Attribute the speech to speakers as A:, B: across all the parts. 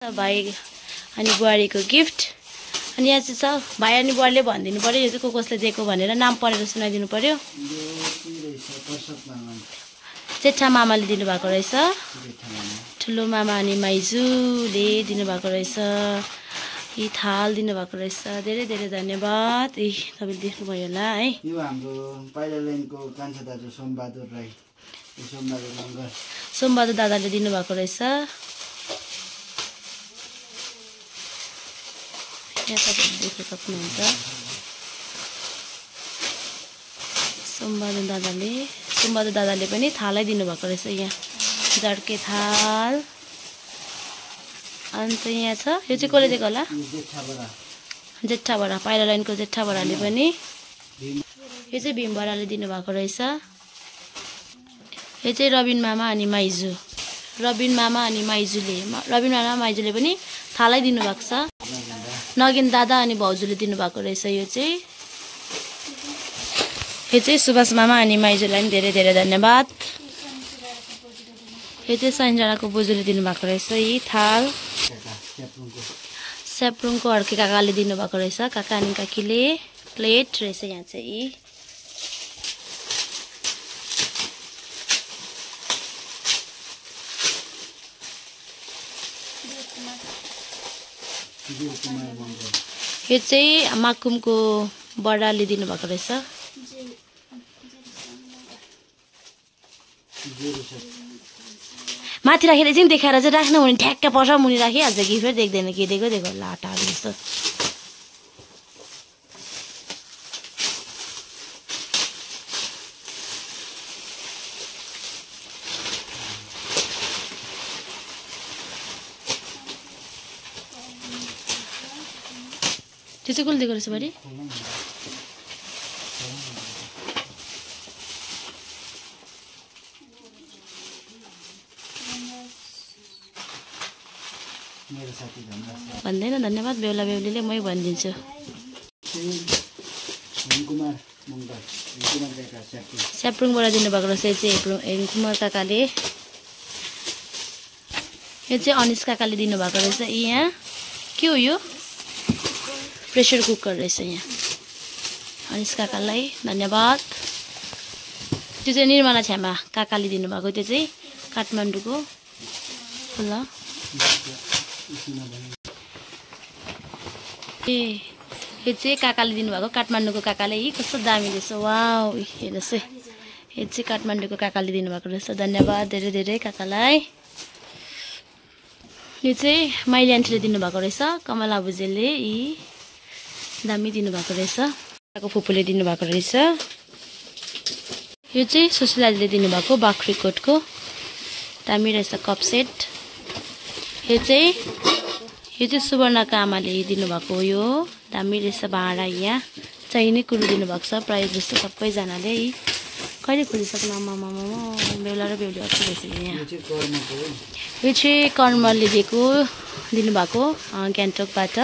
A: भाइ अनि बुहारीको गिफ्ट। अनि यहाँ चाहिँ छ भाइ अनि बुहारीले भनिदिनु पर्यो यो चाहिँ कसले दिएको भनेर नाम पढेर सुनाइदिनु पर्यो। जेठा मामाले दिनुभएको रहेछ, ठुलो मामा अनि माइजूले दिनुभएको रहेछ। यी थाल दिनुभएको रहेछ, धेरै धेरै धन्यवाद। तपाईँले देख्नुभयो होला है।
B: यो हाम्रो पाइला लाइनको कान्छा दाजु सोमबहादुर राई,
A: सोमबहादुर दादाले दिनुभएको रहेछ। यहाँ तपाईँले देख्न सक्नुहुन्छ सोमबहादुर दादाले पनि थालै दिनुभएको रहेछ। यहाँ जड्के थाल। अन्त यहाँ छ यो चाहिँ कसले दिएको होला? जेठा बडा, पाइला लाइनको जेठा बडाले पनि। यो चाहिँ भीम बडाले दिनुभएको रहेछ। यो चाहिँ रबिन मामा अनि माइजू, रबिन मामा माइजूले पनि थालै दिनुभएको छ। नगेन दादा अनि भाउजूले दिनुभएको रहेछ। यो चाहिँ सुभाष मामा अनि माइजूलाई पनि धेरै धेरै धन्यवाद। यो चाहिँ सन्जनाको बोजूले दिनुभएको रहेछ। यी थाल स्याप्रुङको हड्के काकाले दिनुभएको रहेछ, काका अनि काकीले। प्लेट रहेछ यहाँ चाहिँ। यो चाहिँ माकुमको बडाले दिनुभएको रहेछ। माथि राखेर एकछिन देखाएर चाहिँ राख्नु भने ठ्याक्क पर्छ, मुनि राखिहाल्छ कि फेरि देख्दैन के दिएको लाटाहरू जस्तो। त्यो चाहिँ कसले दिएको रहेछ बडी? भन्दैन धन्यवाद, बेहुला बेहुलीले मै भनिदिन्छु। स्याप्रुङबाट दिनुभएको रहेछ। यो चाहिँ हेमकुमार काकाले। यो चाहिँ अनिस काकाले दिनुभएको रहेछ। यहाँ के हो? यो प्रेसर कुकर रहेछ। यहाँ अनिस काकालाई धन्यवाद। त्यो चाहिँ निर्मला छ्यामा काकाले दिनुभएको, त्यो चाहिँ काठमाडौँको। ल यो चाहिँ काकाले दिनुभएको, काठमाडौँको काकाले। कस्तो दामी रहेछ, वाउ हेर्नुहोस् है। यो चाहिँ काठमाडौँको काकाले दिनुभएको रहेछ। धन्यवाद धेरै धेरै काकालाई। यो चाहिँ माइली आन्टीले दिनुभएको रहेछ, कमला भुजेलले। दामी दिनुभएको रहेछ। फुपूले दिनुभएको रहेछ। यो चाहिँ सुशीलाजीले दिनुभएको, बाख्रीकोटको। दामी रहेछ कप सेट। यो चाहिँ सुवर्णका आमाले दिनुभएको। यो दामी रहेछ भाँडा। यहाँ चाहिने कुरो दिनुभएको छ प्रायः जस्तो सबैजनाले। कहिले खोलिसक्नु आमा बेहुला र बेहुली अर्को रहेछ। यहाँ यो चाहिँ कर्मले दिनुभएको गान्तोकबाट।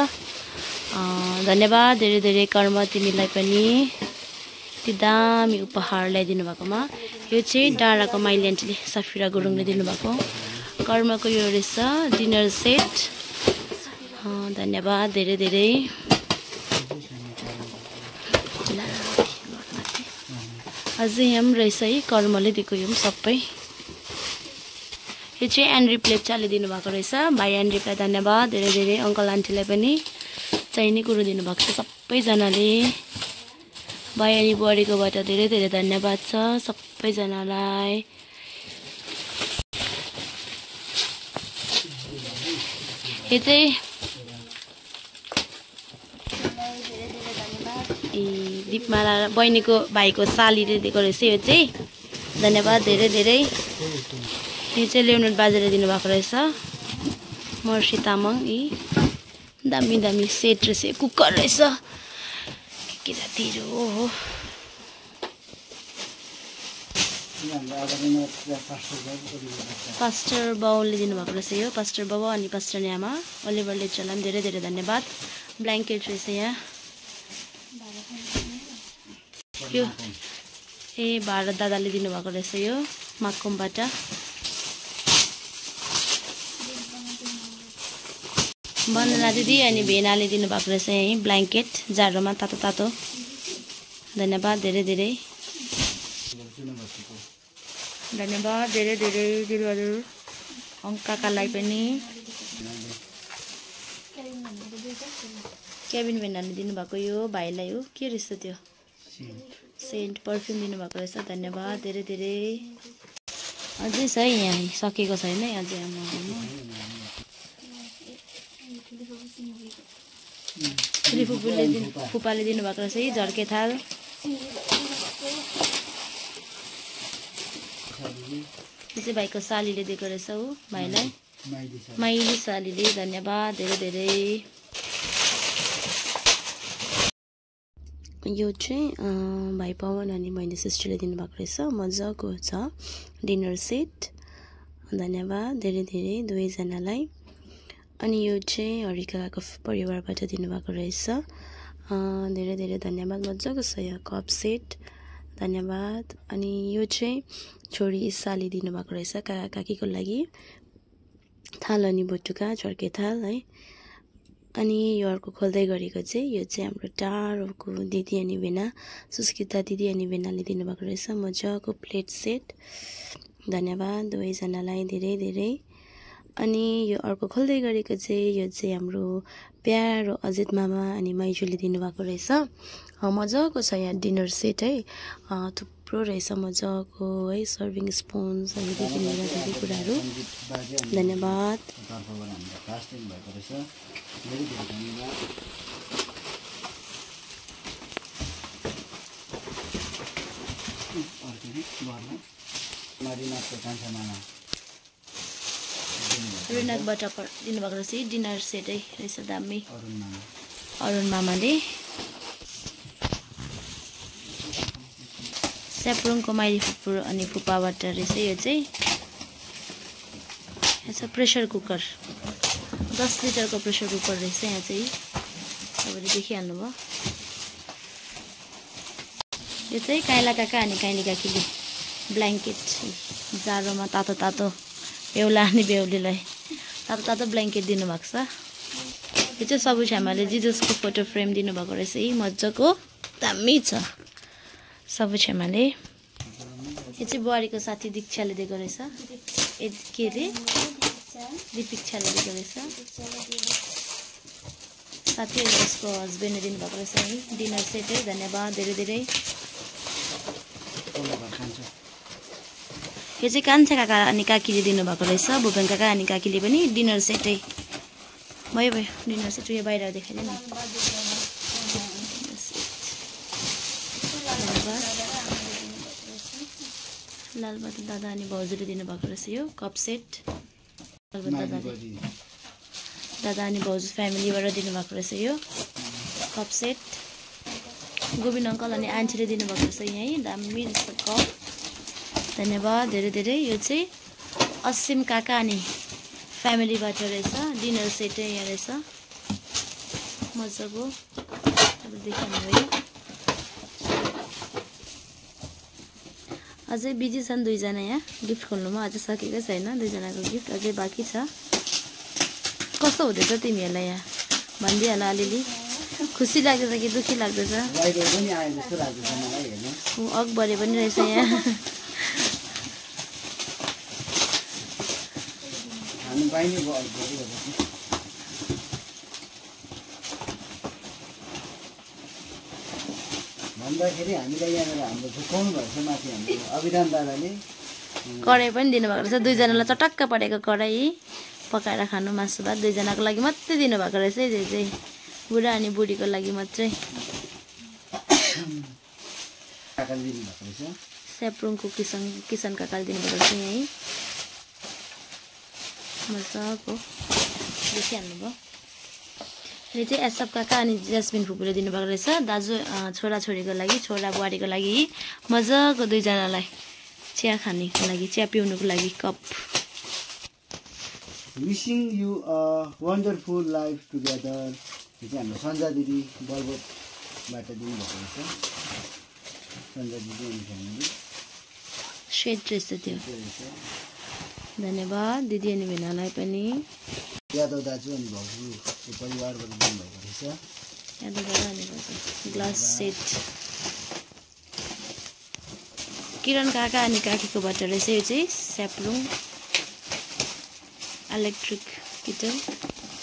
A: धन्यवाद धेरै धेरै कर्म, तिमीलाई पनि त्यो दामी उपहार ल्याइदिनु भएकोमा। यो चाहिँ डाँडाको माइली आन्टीले सफिरा गुरुङले दिनुभएको कर्मको यो रहेछ डिनर सेट। धन्यवाद धेरै धेरै। अझै यहाँ पनि रहेछ है कर्मले दिएको, यो पनि सबै। यो चाहिँ एन्ड्रिप लेप्चाले दिनुभएको रहेछ। भाइ एन्ड्रिपलाई धन्यवाद धेरै धेरै। अङ्कल आन्टीलाई पनि चाहिने कुरो दिनुभएको छ सबैजनाले। भाइ अनि बुहारीकोबाट धेरै धेरै धन्यवाद छ सबैजनालाई। यो चाहिँ दिपमाला बहिनीको भाइको सालीले दिएको रहेछ। यो चाहिँ धन्यवाद धेरै धेरै। यो चाहिँ लेउनुट बाजेले दिनुभएको रहेछ, मर्सी तामाङ। दामी दामी सेट रहेछ, कुकर रहेछ, के जातिहरू हो। पास्टर बाउले दिनुभएको रहेछ यो, पास्टर बाबु अनि पास्टर न्यामा। ओलिभर लेप्चालाई पनि धेरै धेरै धन्यवाद। ब्ल्याङ्केट रहेछ यहाँ। यो भारत दादाले दिनुभएको रहेछ यो माकुमबाट। वन्दना दिदी अनि भेनाले दिनुभएको रहेछ यही ब्ल्याङ्केट जाडोमा तातो तातो धन्यवाद धेरै धेरै धन्यवाद धेरै धेरै दिदीहरू काकालाई पनि केबिन भेनाले दिनुभएको यो भाइलाई हो के रहेछ त्यो सेन्ट पर्फ्युम दिनुभएको रहेछ धन्यवाद धेरै धेरै अझै छ यहाँ सकेको छैन अझै फुपाले दिनुभएको रहेछ है झर्के थाल यो चाहिँ भाइको सालीले दिएको रहेछ हो भाइलाई माइली सालीले धन्यवाद धेरै धेरै यो चाहिँ भाइ पवन अनि बहिनी सिस्टरले दिनुभएको रहेछ मजाको छ डिनर सेट धन्यवाद धेरै धेरै दुवैजनालाई अनि यो चाहिँ हरिकाको परिवारबाट दिनुभएको रहेछ धेरै धेरै धन्यवाद मजाको छ यो कप सेट धन्यवाद अनि यो चाहिँ छोरी साली दिनुभएको रहेछ काका काकीको लागि थाल अनि बटुका झर्के थाल है अनि यो अर्को खोल्दै गरेको चाहिँ यो चाहिँ हाम्रो टाढोको दिदी अनि भेना सुस्किता दिदी अनि भेनाले दिनुभएको रहेछ मजाको प्लेट सेट धन्यवाद दुवैजनालाई धेरै धेरै अनि यो अर्को खोल्दै गरेको चाहिँ यो चाहिँ हाम्रो प्यारो अजित मामा अनि माइजूले दिनुभएको रहेछ मजाको छ यहाँ डिनर सेट है थुप्रो रहेछ मजाको है सर्भिङ स्पुन्सहरूदेखि लिएर धेरै कुराहरू धन्यवाद रुनाकबाट दिनुभएको रहेछ डिनर सेटै रहेछ दामी अरुण मामाले स्याप्रुङको माइली फुपू अनि फुपाबाट रहेछ यो चाहिँ यसो प्रेसर कुकर 10 लिटरको प्रेसर कुकर रहेछ यहाँ चाहिँ तपाईँले देखिहाल्नुभयो यो चाहिँ काइला काका अनि काइली काकीले ब्ल्याङ्केट जाडोमा तातो तातो बेहुला अनि बेहुलीलाई तातो तातो ब्ल्याङ्केट दिनुभएको छ यो चाहिँ सबु छ्यामाले जिजसको फोटो फ्रेम दिनुभएको रहेछ है मजाको दामी छ सबु छ्यामाले यो चाहिँ बुहारीको साथी दीक्षाले दिएको रहेछ के अरे दीपिक्षाले दिएको रहेछ साथीहरू उसको हस्बेन्डले दिनुभएको रहेछ है डिनर सेट है धन्यवाद धेरै धेरै यो चाहिँ कान्छा काका अनि काकीले दिनुभएको रहेछ भुपेन काका अनि काकीले पनि डिनर सेटै भयो भयो डिनर सेट यो बाहिर देखाइदिनु न लालबहादुर दादा अनि भाउजूले दिनुभएको रहेछ यो कप सेट दादा अनि भाउजू फ्यामिलीबाट दिनुभएको रहेछ यो कप सेट गोविन्द अङ्कल अनि आन्टीले दिनुभएको रहेछ यहीँ दामी रहेछ कप धन्यवाद धेरै धेरै यो चाहिँ असिम काका अनि फ्यामिलीबाट रहेछ डिनर सेटै यहाँ रहेछ मजाको देख्नुभयो अझै बिजी छन् दुईजना यहाँ गिफ्ट खोल्नुमा अझै सकेकै छैन दुईजनाको गिफ्ट अझै बाँकी छ कस्तो हुँदैछ तिमीहरूलाई यहाँ भनिदिइहाल अलिअलि खुसी लाग्दैछ कि दुःखी लाग्दैछ अकबरे पनि रहेछ यहाँ
B: भन्दाखेरि हामीलाई यहाँनिर हाम्रो झुक्काउनु भएको छ माथि हाम्रो अभिधान दादाले
A: कराई पनि दिनुभएको रहेछ दुईजनालाई चटक्क परेको कराई पकाएर खानु मासु भात दुईजनाको लागि मात्रै दिनुभएको रहेछ है चाहिँ बुढा अनि बुढीको लागि मात्रै स्याप्रुङको किसन काकाले दिनुभएको रहेछ यहीँ मजाको देखिहाल्नुभयो यो चाहिँ एसप काका अनि जस्मिन फुपूले दिनुभएको रहेछ दाजु छोराछोरीको लागि छोरा बुहारीको लागि मजाको दुईजनालाई चिया खानेको लागि चिया पिउनुको लागि cup
B: wishing you a wonderful life together यो चाहिँ हाम्रो सन्जा दिदी बलबोटबाट दिनुभएको रहेछ सन्जा दिदी अनि फ्यामिली
A: सेट रहेछ त्यो धन्यवाद दिदी अनि भेनालाई पनि
B: यादव दाजु अनि भाउजूको परिवारबाट दिनुभएको रहेछ।
A: यादव दादा अनि भाउजू ग्लास सेट किरण काका अनि काकीकोबाट रहेछ। यो चाहिँ स्याप्लुङ इलेक्ट्रिक किटल।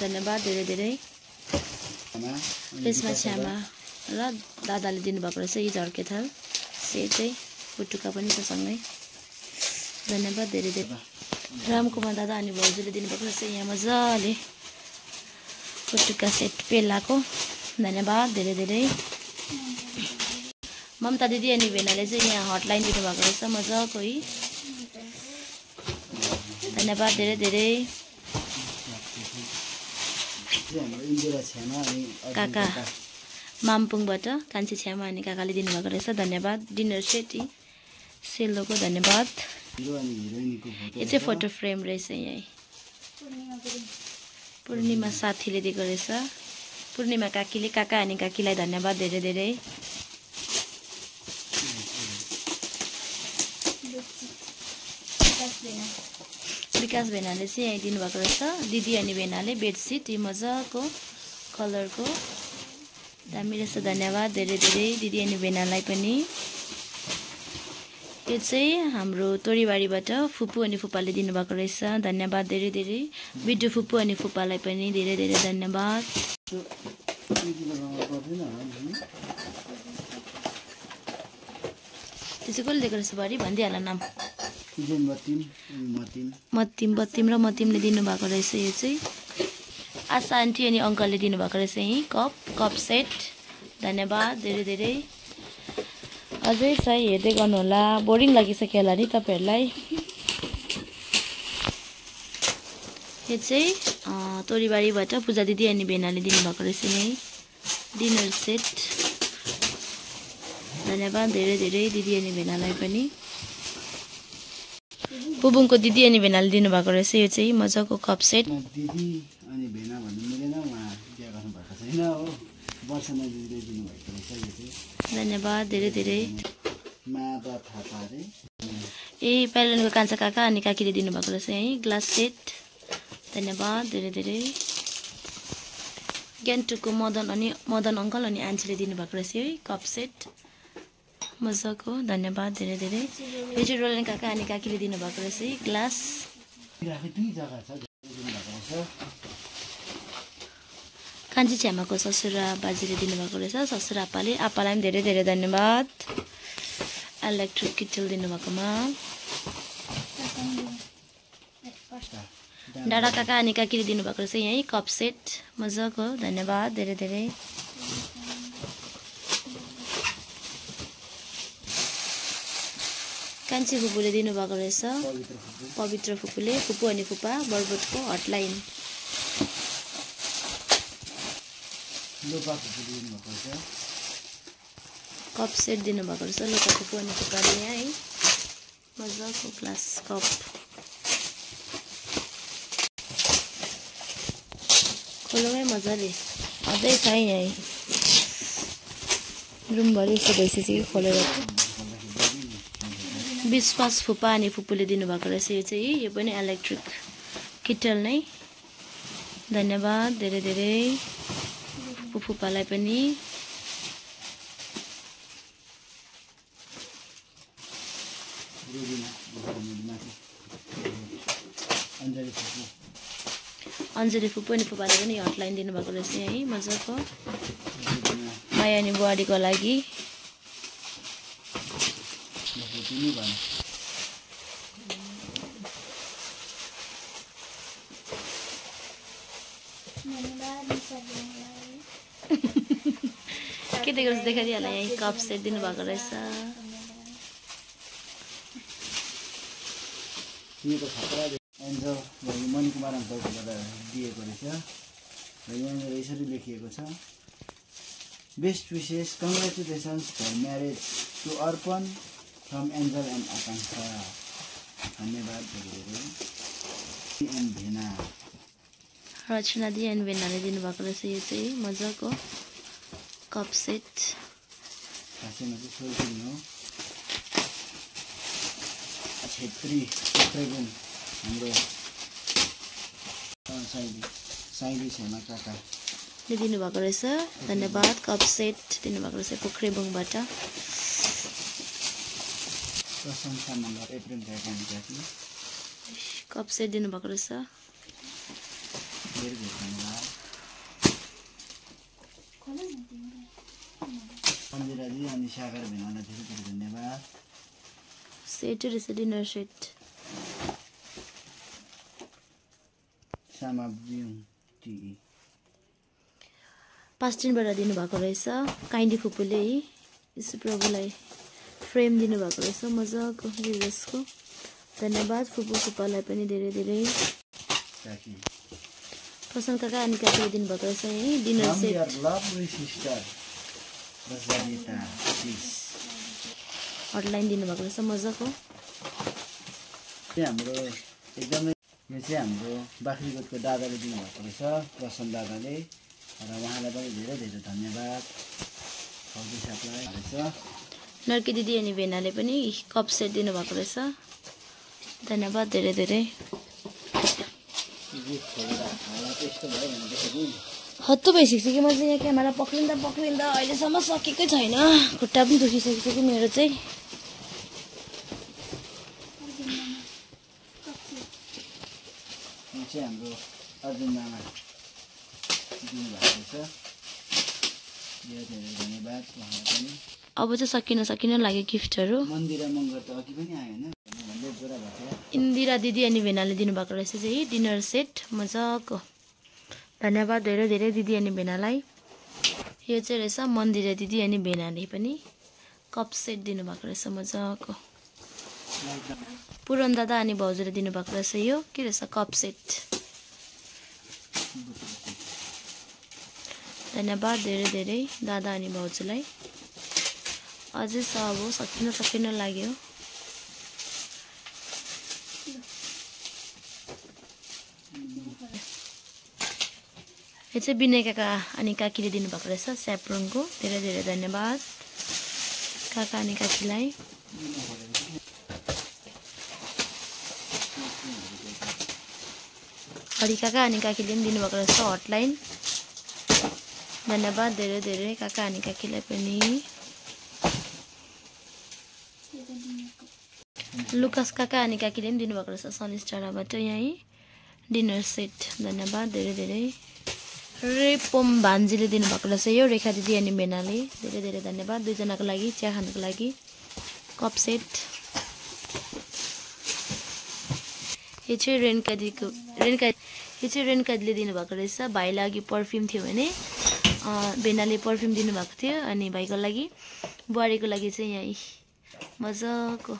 A: धन्यवाद धेरै धेरै। त्यसमा छ्यामा र दादाले दिनुभएको रहेछ यी झर्केथाल सेट चाहिँ पुटुका पनि छ सँगै। धन्यवाद धेरै धेरै। रामकुमार दादा अनि भाउजूले दिनुभएको रहेछ यहाँ मजाले पुटुका सेट पेलाको। धन्यवाद धेरै धेरै। ममता दिदी अनि भेनाले चाहिँ यहाँ हटलाइन दिनुभएको रहेछ मजाको है। धन्यवाद धेरै धेरै। काका मामपुङबाट कान्छी छ्यामा अनि काकाले दिनुभएको रहेछ। धन्यवाद। डिनर सेट सेलोको धन्यवाद। यो चाहिँ फोटो फ्रेम रहेछ यहीँ पूर्णिमा साथीले दिएको रहेछ। पूर्णिमा काकीले काका अनि काकीलाई धन्यवाद धेरै धेरै। विकास भेनाले चाहिँ यहीँ दिनुभएको रहेछ। दिदी अनि भेनाले बेडसिट यी मजाको कलरको दामी रहेछ। धन्यवाद धेरै धेरै दिदी अनि भेनालाई पनि। यो चाहिँ हाम्रो तोरीबारीबाट फुपू अनि फुपाले दिनुभएको रहेछ। धन्यवाद धेरै धेरै। बिड्डु फुपू अनि फुपालाई पनि धेरै धेरै धन्यवाद। त्यो चाहिँ कसले दिएको रहेछ बढी भनिदिइहाल नाम। मतिम बत्तिम र मतिमले दिनुभएको रहेछ। यो चाहिँ आशा आन्टी अनि अङ्कलले दिनुभएको रहेछ यहीँ कप सेट। धन्यवाद धेरै धेरै। अझै छ हेर्दै गर्नुहोला। बोरिङ लागिसक्यो होला नि तपाईँहरूलाई। यो चाहिँ तोरीबारीबाट पूजा दिदी अनि भेनाले दिनुभएको रहेछ यहीँ डिनर सेट। धन्यवाद धेरै धेरै दिदी अनि भेनालाई पनि। पुबुङको दिदी अनि भेनाले दिनुभएको रहेछ यो चाहिँ मजाको कप सेट।
B: दिदी अनि भेना भन्नु मिलेन, उहाँ बिहा गर्नु भएको छैन हो। वर्षमा दिदीले दिनुभएको रहेछ यो चाहिँ।
A: धन्यवाद धेरै धेरै।
B: मादा थापा रे
A: ए पेलेनको कान्छा काका अनि काकीले दिनुभएको रहेछ यहीँ ग्लास सेट। धन्यवाद धेरै धेरै। गान्तोकको मदन अङ्कल अनि आन्टीले दिनुभएको रहेछ है कप सेट मजाको। धन्यवाद धेरै धेरै। यो चाहिँ रोलन काका अनि काकीले दिनुभएको रहेछ है ग्लास। कान्छी छ्यामाको ससुरा बाजेले दिनुभएको रहेछ। ससुरा आप्पाले आप्पालाई पनि धेरै धेरै धन्यवाद इलेक्ट्रिक किटल दिनुभएकोमा। डाँडा काका अनि काकीले दिनुभएको रहेछ यहीँ कप सेट मजाको। धन्यवाद धेरै धेरै। कान्छी फुपूले दिनुभएको रहेछ पवित्र फुपूले। फुपू अनि फुपा बरबोटको हटलाइन। कप सेट दिनुभएको रहेछ लोका फुपू अनि फुपाले यहाँ है मजाको ग्लास कप। खोलौँ है मजाले अझै छ यहीँ रुमभरि यस्तो भइसक्यो खोलेर। विश्वास फुपा अनि फुपूले दिनुभएको रहेछ यो चाहिँ। यो पनि इलेक्ट्रिक किटल नै। धन्यवाद धेरै धेरै फुपू फुपालाई पनि। अञ्जली फुपू अनि फुपाले पनि हटलाइन दिनुभएको रहेछ यहीँ मजाको माया अनि बुहारीको लागि। के दिएको रहेछ देखाइदिइहाल। यहीँ कप सेट दिनुभएको रहेछ।
B: एन्जल मणिकुमार अङ्कलबाट दिएको रहेछ र यहाँनिर यसरी लेखिएको छ बेस्ट विशेष congratulations for marriage to Arpan from Angel and Akanksha. धन्यवाद धेरै धेरै। एन्ड भेना
A: रचना दी एन्ड भेनाले दिनुभएको रहेछ यो चाहिँ मजाको कप सेट।
B: खासैमा चाहिँ सोल्टिङ हो। छेत्री हाम्रो साइली छेमा काका
A: दिनुभएको रहेछ। धन्यवाद। कप सेट दिनुभएको रहेछ पोखरेबुङबाट।
B: प्रशंसा नम्बर एप्रिल भेटानी
A: कप सेट दिनुभएको रहेछ।
B: धेरै धेरै धन्यवाद। मन्दिराजी अनि सागर भेनालाई धेरै धेरै धन्यवाद।
A: सेट रहेछ डिनर सेट।
B: सामाब्युङ टिई
A: 5 दिनबाट दिनुभएको रहेछ। काइन्डी फुपूले यीशु प्रभुलाई फ्रेम दिनुभएको रहेछ मजाको रिभर्सको। धन्यवाद फुपू फुपालाई पनि धेरै धेरै। प्रशान्त काका अनि काकाले दिनुभएको रहेछ है डिनर सेट। हटलाइन दिनुभएको रहेछ मजाको।
B: हाम्रो एकदमै यो चाहिँ हाम्रो बाख्रीकोटको दादाले दिनुभएको रहेछ प्रशान्त दादाले र उहाँलाई पनि धेरै धेरै धन्यवाद। फौजी साथलाई रहेछ।
A: नर्की दिदी अनि भेनाले पनि कप सेट दिनुभएको रहेछ। धन्यवाद धेरै धेरै। हत्तु भइसक्यो कि म चाहिँ यहाँ क्यामेरा पक्रिँदा अहिलेसम्म सकेकै छैन। खुट्टा पनि दुखिसकेको कि मेरो चाहिँ।
B: यो चाहिँ हाम्रो अर्जुन मामा दिनुभएको छ। धेरै धेरै धन्यवाद उहाँलाई पनि।
A: अब चाहिँ सकिन लाग्यो गिफ्टहरू।
B: मन्दिरा मङ्गर त अघि पनि आयो होइन भन्दै जोरा भएको।
A: इन्दिरा दिदी अनि भेनाले दिनुभएको रहेछ चाहिँ डिनर सेट मजाको। धन्यवाद धेरै धेरै दिदी अनि भेनालाई। यो चाहिँ रहेछ मन्दिरा दिदी अनि भेनाले पनि कप सेट दिनुभएको रहेछ मजाको। पुरन दादा अनि भाउजूले दिनुभएको रहेछ यो के रहेछ कप सेट। धन्यवाद धेरै धेरै दादा अनि भाउजूलाई। अझै छ अब सकिन लाग्यो। यो चाहिँ विनय काका अनि काकीले दिनुभएको रहेछ स्याप्रोङको। धेरै धेरै धन्यवाद काका अनि काकीलाई। हरि काका अनि काकीले पनि दिनुभएको रहेछ हटलाइन। धन्यवाद धेरै धेरै काका अनि काकीलाई पनि। लुकास काका अनि काकीले पनि दिनुभएको रहेछ सनिस्टाराबाट यहीँ डिनर सेट। धन्यवाद धेरै धेरै। रेपोम भान्जीले दिनुभएको रहेछ यो रेखा दिदी अनि भेनाले। धेरै धेरै धन्यवाद दुईजनाको लागि चिया खानुको लागि कप सेट। यो चाहिँ रेणुका दिदीले दिनुभएको रहेछ। भाइलाई अघि पर्फ्युम थियो भने भेनाले पर्फ्युम दिनुभएको थियो अनि भाइको लागि बुहारीको लागि चाहिँ यहीँ मजाको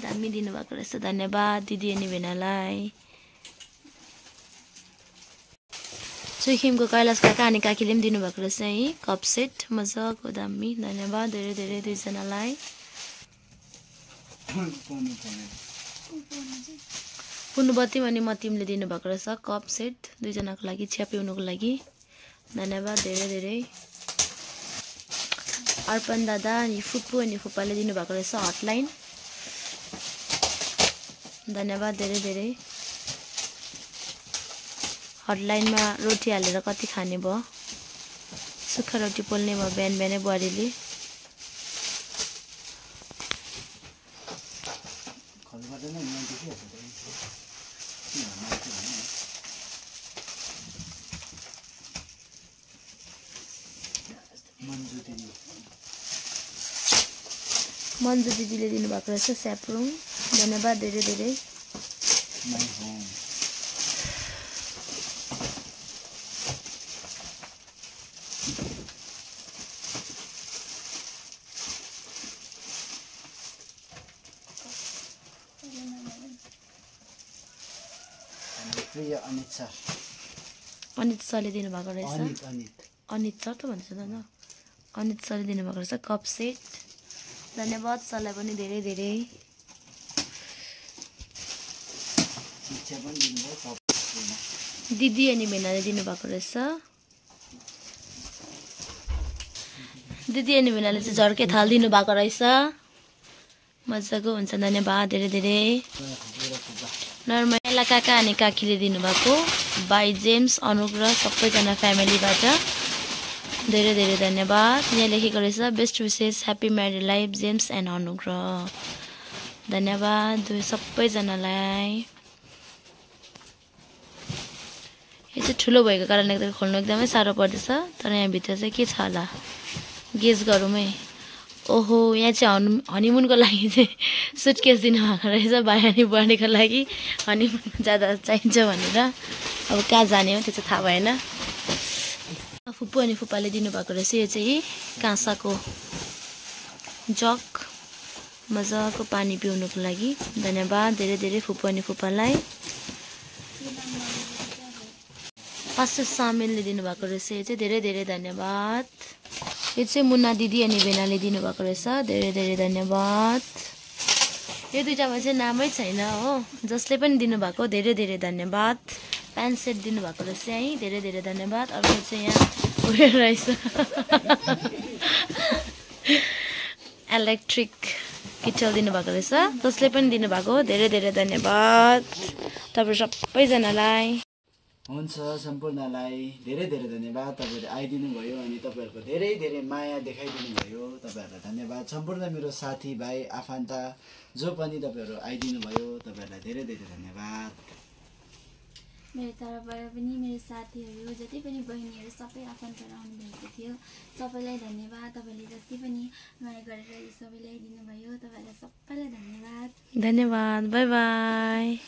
A: दामी दिनुभएको रहेछ। धन्यवाद दिदी अनि भेनालाई। सुखिमको कैलाश काका अनि काकीले पनि दिनुभएको रहेछ है कप सेट मजाको दामी। धन्यवाद धेरै धेरै दुईजनालाई। पुनुबत्ती अनि मतिमले दिनुभएको रहेछ कप सेट दुईजनाको लागि चिया पिउनुको लागि। धन्यवाद धेरै धेरै। अर्पण दादा अनि फुपू अनि फुपाले दिनुभएको रहेछ हटलाइन। धन्यवाद धेरै धेरै। हटलाइनमा रोटी हालेर कति खाने भयो। सुक्खा रोटी पोल्ने भयो बिहानै बुहारीले। मन्जु दिदीले दिनुभएको रहेछ स्याप्रोङ। धन्यवाद धेरै धेरै। अनित सरले दिनुभएको रहेछ। अनित सर त भन्छ दादा। अनित सरले दिनुभएको रहेछ कप सेट। धन्यवाद सरलाई पनि धेरै धेरै। दिदी अनि भेनाले दिनुभएको रहेछ। दिदी अनि भेनाले चाहिँ झर्के थाल दिनुभएको रहेछ मजाको हुन्छ। धन्यवाद धेरै धेरै। नर्मला काका अनि काकीले दिनुभएको बाई जेम्स अनुग्रह सबैजना फ्यामिलीबाट धेरै धेरै धन्यवाद। यहाँ लेखेको रहेछ बेस्ट विशेष happy married life James and अनुग्रह। धन्यवाद सबैजनालाई। यो चाहिँ ठुलो भएको कारणले खोल्नु एकदमै साह्रो पर्दैछ, तर यहाँभित्र चाहिँ के छ होला गेस गरौँ है। ओहो, यहाँ चाहिँ हनीमुनको लागि चाहिँ सुटकेस दिनुभएको रहेछ भाइ अनि बुहारीको लागि हनीमुन जाँदा चाहिन्छ भनेर। अब कहाँ जाने हो त्यो चाहिँ थाहा भएन। फुपू अनि फुपाले दिनुभएको रहेछ यो चाहिँ काँसाको जग मजाको पानी पिउनुको लागि। धन्यवाद धेरै धेरै फुपू अनि फुपालाई। पास्टर सामेलले दिनुभएको रहेछ यो चाहिँ धेरै धेरै धन्यवाद। यो चाहिँ मुन्ना दिदी अनि बेनाले दिनुभएको रहेछ धेरै धेरै धन्यवाद। यो दुईटामा चाहिँ नामै छैन हो, जसले पनि दिनुभएको धेरै धेरै धन्यवाद। प्यान्ट सेट दिनुभएको रहेछ है, धेरै धेरै धन्यवाद। अर्को चाहिँ यहाँ उयो रहेछ इलेक्ट्रिक किटल दिनुभएको रहेछ, जसले पनि दिनुभएको धेरै धेरै धन्यवाद तपाईँ सबैजनालाई।
B: हुन्छ, सम्पूर्णलाई धेरै धेरै धन्यवाद। तपाईँहरूले आइदिनु भयो अनि तपाईँहरूको धेरै धेरै माया देखाइदिनु भयो, तपाईँहरूलाई धन्यवाद। सम्पूर्ण मेरो साथीभाइ आफन्त जो पनि तपाईँहरू आइदिनु भयो, तपाईँहरूलाई धेरै धेरै धन्यवाद।
C: मेरो तर्फबाट पनि मेरो साथीहरू जति पनि बहिनीहरू सबै आफन्तहरू आउनुभएको थियो, सबैलाई धन्यवाद। तपाईँले जति पनि माया गरेर यो सबैलाई दिनुभयो, तपाईँहरूलाई सबैलाई धन्यवाद।
A: धन्यवाद, बाई बाई।